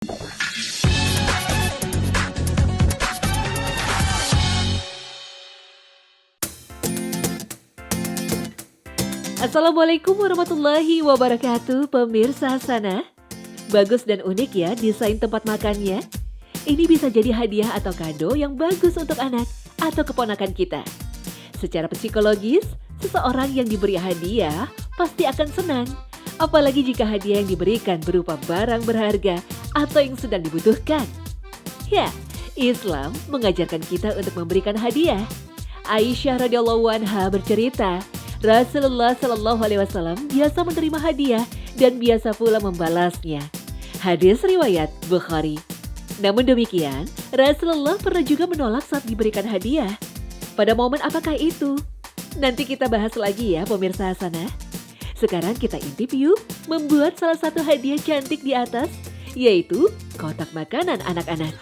Assalamualaikum warahmatullahi wabarakatuh, pemirsa sana. Bagus dan unik ya desain tempat makannya. Ini bisa jadi hadiah atau kado yang bagus untuk anak atau keponakan kita. Secara psikologis, seseorang yang diberi hadiah pasti akan senang. Apalagi jika hadiah yang diberikan berupa barang berharga atau yang sedang dibutuhkan. Ya, Islam mengajarkan kita untuk memberikan hadiah. Aisyah radhiyallahu anha bercerita, Rasulullah Shallallahu Alaihi Wasallam biasa menerima hadiah dan biasa pula membalasnya. Hadis riwayat Bukhari. Namun demikian, Rasulullah pernah juga menolak saat diberikan hadiah. Pada momen apakah itu? Nanti kita bahas lagi ya pemirsa Hasanah. Sekarang kita intip yuk membuat salah satu hadiah cantik di atas, yaitu kotak makanan anak-anak.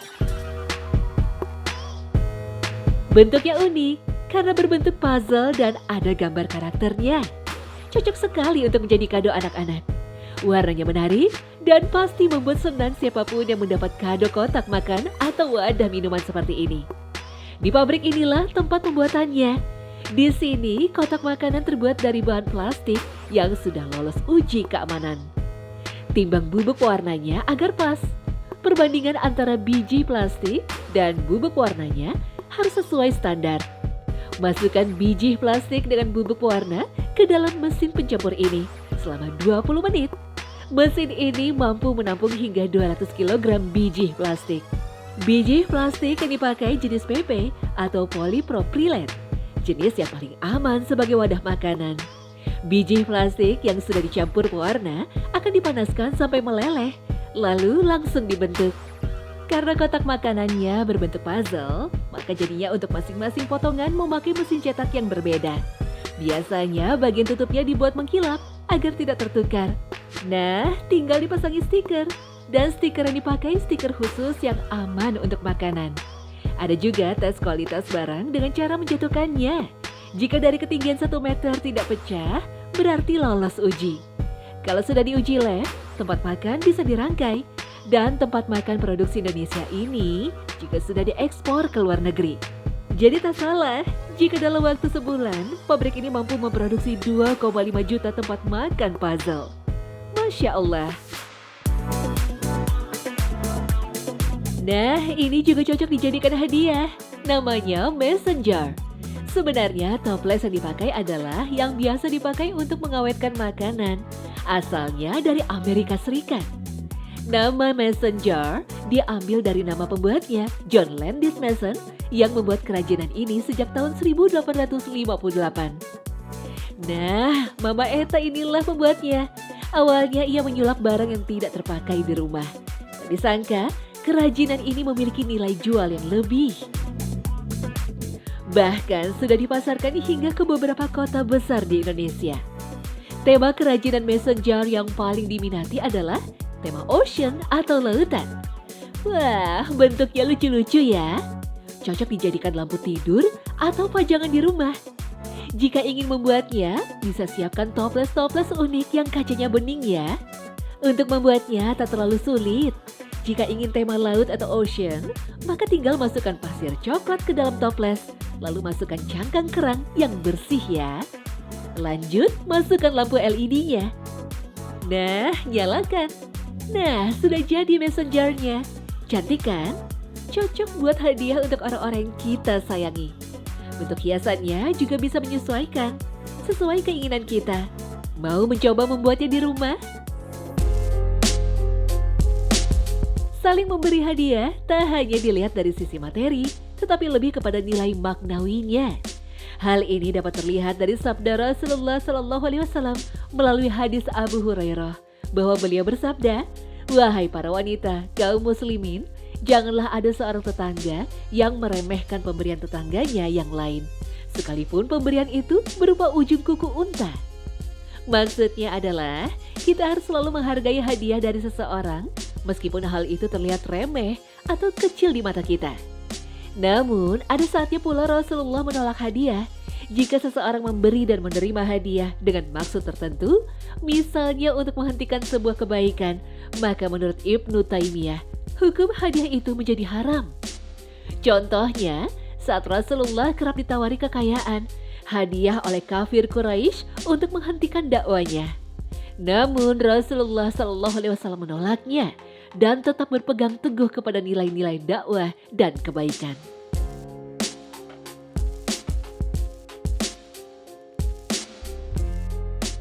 Bentuknya unik karena berbentuk puzzle dan ada gambar karakternya. Cocok sekali untuk menjadi kado anak-anak. Warnanya menarik dan pasti membuat senang siapapun yang mendapat kado kotak makan atau wadah minuman seperti ini. Di pabrik inilah tempat pembuatannya. Di sini kotak makanan terbuat dari bahan plastik yang sudah lolos uji keamanan. Timbang bubuk warnanya agar pas. Perbandingan antara biji plastik dan bubuk warnanya harus sesuai standar. Masukkan biji plastik dengan bubuk warna ke dalam mesin pencampur ini selama 20 menit. Mesin ini mampu menampung hingga 200 kg biji plastik. Biji plastik yang dipakai jenis PP atau polypropylen, jenis yang paling aman sebagai wadah makanan. Biji plastik yang sudah dicampur pewarna akan dipanaskan sampai meleleh, lalu langsung dibentuk. Karena kotak makanannya berbentuk puzzle, maka jadinya untuk masing-masing potongan memakai mesin cetak yang berbeda. Biasanya bagian tutupnya dibuat mengkilap agar tidak tertukar. Nah, tinggal dipasangi stiker. Dan stiker yang dipakai stiker khusus yang aman untuk makanan. Ada juga tes kualitas barang dengan cara menjatuhkannya. Jika dari ketinggian 1 meter tidak pecah, berarti lolos uji. Kalau sudah diuji lab, tempat makan bisa dirangkai. Dan tempat makan produksi Indonesia ini juga sudah diekspor ke luar negeri. Jadi tak salah jika dalam waktu sebulan, pabrik ini mampu memproduksi 2,5 juta tempat makan puzzle. Masya Allah. Nah, ini juga cocok dijadikan hadiah. Namanya messenger. Sebenarnya toples yang dipakai adalah yang biasa dipakai untuk mengawetkan makanan. Asalnya dari Amerika Serikat. Nama messenger diambil dari nama pembuatnya, John Landis Mason, yang membuat kerajinan ini sejak tahun 1858. Nah, Mama Eta inilah pembuatnya. Awalnya ia menyulap barang yang tidak terpakai di rumah. Tak disangka, kerajinan ini memiliki nilai jual yang lebih. Bahkan sudah dipasarkan hingga ke beberapa kota besar di Indonesia. Tema kerajinan messenger yang paling diminati adalah tema ocean atau lautan. Wah, bentuknya lucu-lucu ya. Cocok dijadikan lampu tidur atau pajangan di rumah. Jika ingin membuatnya, bisa siapkan toples-toples unik yang kacanya bening ya. Untuk membuatnya tak terlalu sulit. Jika ingin tema laut atau ocean, maka tinggal masukkan pasir coklat ke dalam toples, lalu masukkan cangkang kerang yang bersih ya. Lanjut, masukkan lampu LED-nya. Nah, nyalakan. Nah, sudah jadi messengernya. Cantik kan? Cocok buat hadiah untuk orang-orang yang kita sayangi. Bentuk hiasannya juga bisa menyesuaikan sesuai keinginan kita. Mau mencoba membuatnya di rumah? Saling memberi hadiah tak hanya dilihat dari sisi materi, tetapi lebih kepada nilai maknawinya. Hal ini dapat terlihat dari sabda Rasulullah Shallallahu Alaihi Wasallam melalui hadis Abu Hurairah, bahwa beliau bersabda, "Wahai para wanita, kaum muslimin, janganlah ada seorang tetangga yang meremehkan pemberian tetangganya yang lain, sekalipun pemberian itu berupa ujung kuku unta." Maksudnya adalah, kita harus selalu menghargai hadiah dari seseorang, meskipun hal itu terlihat remeh atau kecil di mata kita. Namun, ada saatnya pula Rasulullah menolak hadiah. Jika seseorang memberi dan menerima hadiah dengan maksud tertentu, misalnya untuk menghentikan sebuah kebaikan, maka menurut Ibnu Taimiyah, hukum hadiah itu menjadi haram. Contohnya, saat Rasulullah kerap ditawari kekayaan, hadiah oleh kafir Quraisy untuk menghentikan dakwanya. Namun Rasulullah Shallallahu Alaihi Wasallam menolaknya dan tetap berpegang teguh kepada nilai-nilai dakwah dan kebaikan.